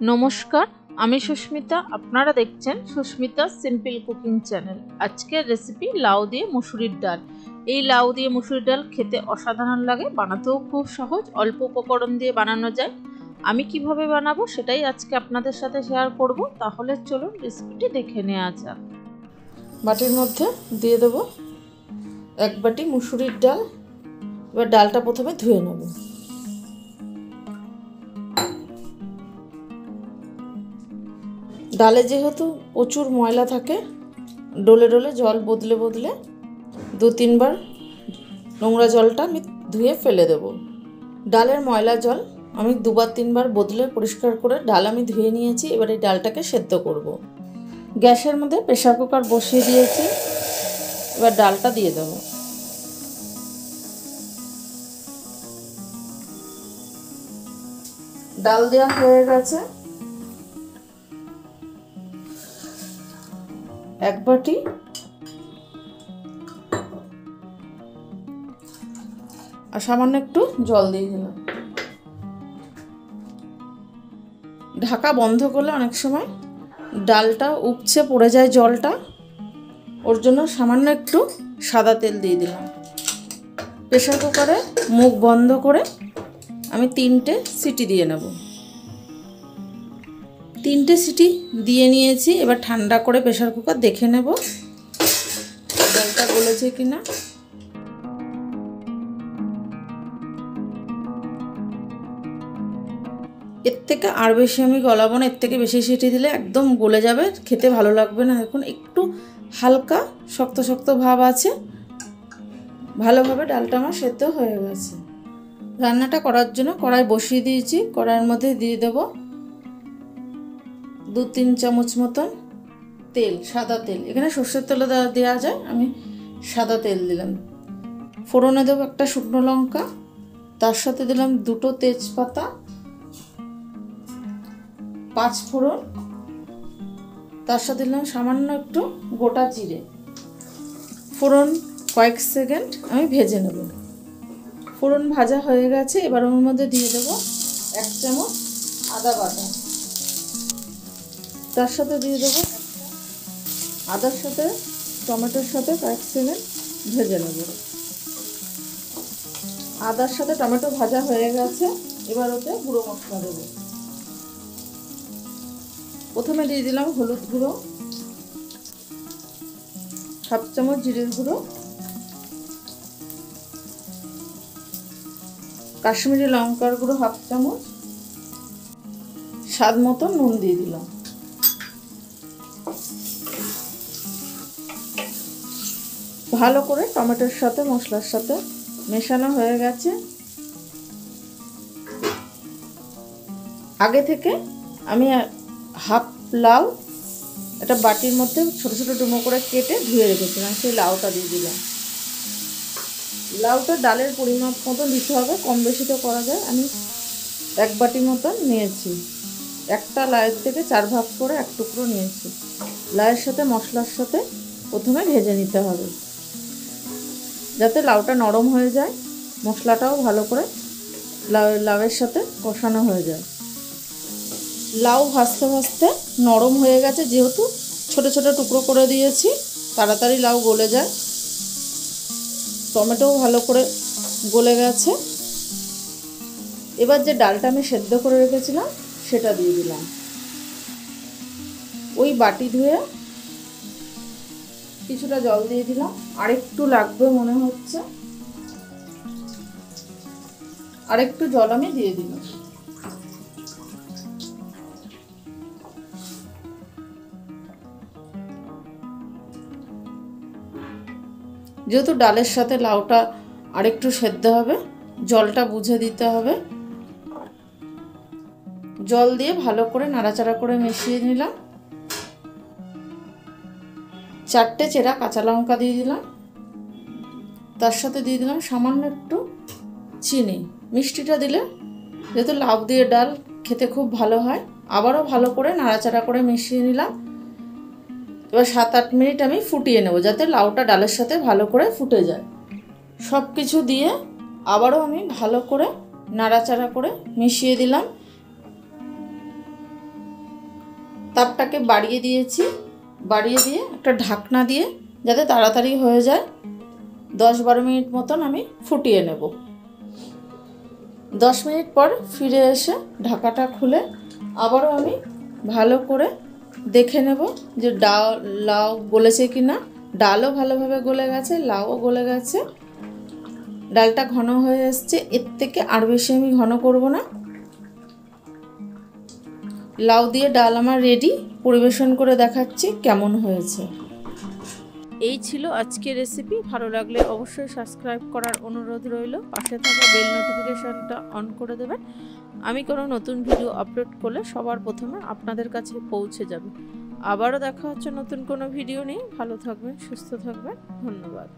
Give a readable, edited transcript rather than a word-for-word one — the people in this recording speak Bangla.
নমস্কার, আমি সুস্মিতা। আপনারা দেখছেন সুস্মিতা সিম্পল কুকিং চ্যানেল। আজকের রেসিপি লাউ দিয়ে মুসুরির ডাল। এই লাউ দিয়ে মুসুরির ডাল খেতে অসাধারণ লাগে, বানাতেও খুব সহজ, অল্প উপকরণ দিয়ে বানানো যায়। আমি কিভাবে বানাবো সেটাই আজকে আপনাদের সাথে শেয়ার করব। তাহলে চলুন রেসিপিটি দেখে নেওয়া যাক। বাটির মধ্যে দিয়ে দেবো 1 বাটি মুসুরির ডাল। এবার ডালটা প্রথমে ধুয়ে নেব। ডালে যেহেতু প্রচুর ময়লা থাকে, ডলে ডলে জল বদলে বদলে 2-3 বার নোংরা জলটা আমি ধুয়ে ফেলে দেব। ডালের ময়লা জল আমি 2-3 বার বদলে পরিষ্কার করে ডাল আমি ধুয়ে নিয়েছি। এবার এই ডালটাকে সেদ্ধ করব। গ্যাসের মধ্যে প্রেসার কুকার বসিয়ে দিয়েছি। এবার ডালটা দিয়ে দেব। ডাল দেওয়া হয়ে গেছে। 1 বাটি আর সামান্য একটু জল দিয়ে দিলাম। ঢাকা বন্ধ করলে অনেক সময় ডালটা উপচে পড়ে যায় জলটা, ওর জন্য সামান্য একটু সাদা তেল দিয়ে দিলাম। প্রেসার কুকারে মুখ বন্ধ করে আমি 3টে সিটি দিয়ে নেব। 3টে সিটি দিয়ে নিয়েছি। এবার ঠান্ডা করে প্রেসার কুকার দেখে নেব ডালটা গলেছে কিনা। এর থেকে আর বেশি আমি গলাবো না, এর থেকে বেশি সিটি দিলে একদম গলে যাবে, খেতে ভালো লাগবে না। দেখুন একটু হালকা শক্ত শক্ত ভাব আছে। ভালোভাবে ডালটা আমার সেদ্ধ হয়ে গেছে। রান্নাটা করার জন্য কড়াই বসিয়ে দিয়েছি। কড়াইয়ের মধ্যে দিয়ে দেব 2-3 চামচ মতন তেল, সাদা তেল। এখানে সর্ষের তেলও দেওয়া যায়, আমি সাদা তেল দিলাম। ফোড়নে দেবো একটা শুকনো লঙ্কা, তার সাথে দিলাম 2টো তেজপাতা, 5 ফোড়ন, তার সাথে দিলাম সামান্য একটু গোটা জিরে। ফোড়ন কয়েক সেকেন্ড আমি ভেজে নেব। ফোড়ন ভাজা হয়ে গেছে। এবার ওর মধ্যে দিয়ে দেবো 1 চামচ আদা বাটা। তার সাথে দিয়ে দেবো আদার সাথে টমেটোর সাথে কয়েক সেকেন্ড ভেজে নেব। আদার সাথে টমেটো ভাজা হয়ে গেছে। এবার ওতে গুঁড়ো মশলা দেবো। প্রথমে দিয়ে দিলাম হলুদ গুঁড়ো, 1/2 চামচ জিরের গুঁড়ো, কাশ্মীরি লঙ্কার গুঁড়ো 1/2 চামচ, স্বাদ মতো নুন দিয়ে দিলাম। ভালো করে টমেটোর সাথে মশলার সাথে মেশানো হয়ে গেছে। আগে থেকে আমি হাফ লাউ একটা বাটির মধ্যে ছোট ছোট ডুমো করে কেটে ধুয়ে রেখেছিলাম, সেই লাউটা দিয়ে দিলাম। লাউটা ডালের পরিমাপ মতো দিতে হবে, কম বেশি তো করা যায়। আমি 1 বাটি মতন নিয়েছি। একটা লাউয়ের থেকে 4 ভাগ করে 1 টুকরো নিয়েছি। লাউয়ের সাথে মশলার সাথে প্রথমে ভেজে নিতে হবে, যাতে লাউটা নরম হয়ে যায়, মশলাটাও ভালো করে লাউয়ের সাথে কষানো হয়ে যায়। লাউ ভাজতে ভাজতে নরম হয়ে গেছে, যেহেতু ছোট ছোট টুকরো করে দিয়েছি, তাড়াতাড়ি লাউ গলে যায়। টমেটোও ভালো করে গলে গেছে। এবার যে ডালটা আমি সেদ্ধ করে রেখেছিলাম সেটা দিয়ে দিলাম। ওই বাটি ধুয়ে কিছুটা জল দিয়ে দিলাম, আরেকটু লাগবে মনে হচ্ছে, আরেকটু জল আমি দিয়ে দিলাম। যেহেতু ডালের সাথে লাউটা আরেকটু সেদ্ধ হবে, জলটা বুঝে দিতে হবে। জল দিয়ে ভালো করে নাড়াচাড়া করে মিশিয়ে নিলাম। 4টে চেরা কাঁচা লঙ্কা দিয়ে দিলাম। তার সাথে দিয়ে দিলাম সামান্য একটু চিনি। মিষ্টিটা দিলে যেহেতু লাউ দিয়ে ডাল খেতে খুব ভালো হয়। আবারও ভালো করে নাড়াচাড়া করে মিশিয়ে নিলাম। এবার 7-8 মিনিট আমি ফুটিয়ে নেব, যাতে লাউটা ডালের সাথে ভালো করে ফুটে যায়। সব কিছু দিয়ে আবারও আমি ভালো করে নাড়াচাড়া করে মিশিয়ে দিলাম। তাপটাকে বাড়িয়ে দিয়েছি, বাড়িয়ে দিয়ে একটা ঢাকনা দিয়ে যাতে তাড়াতাড়ি হয়ে যায় 10-12 মিনিট মতন আমি ফুটিয়ে নেব। 10 মিনিট পর ফিরে এসে ঢাকাটা খুলে আবারও আমি ভালো করে দেখে নেব যে লাউ গলেছে কি না। ডালও ভালোভাবে গলে গেছে, লাউও গলে গেছে, ডালটা ঘন হয়ে এসছে। এর থেকে আর বেশি আমি ঘন করব না। লাউ দিয়ে ডাল আমার রেডি। পরিবেশন করে দেখাচ্ছি কেমন হয়েছে। এই ছিল আজকের রেসিপি। ভালো লাগলে অবশ্যই সাবস্ক্রাইব করার অনুরোধ রইল। পাশে থাকা বেল নোটিফিকেশনটা অন করে দেবেন। আমি কোনো নতুন ভিডিও আপলোড করলে সবার প্রথমে আপনাদের কাছে পৌঁছে যাবে। আবারও দেখা হচ্ছে নতুন কোনো ভিডিও নিয়ে। ভালো থাকবেন, সুস্থ থাকবেন। ধন্যবাদ।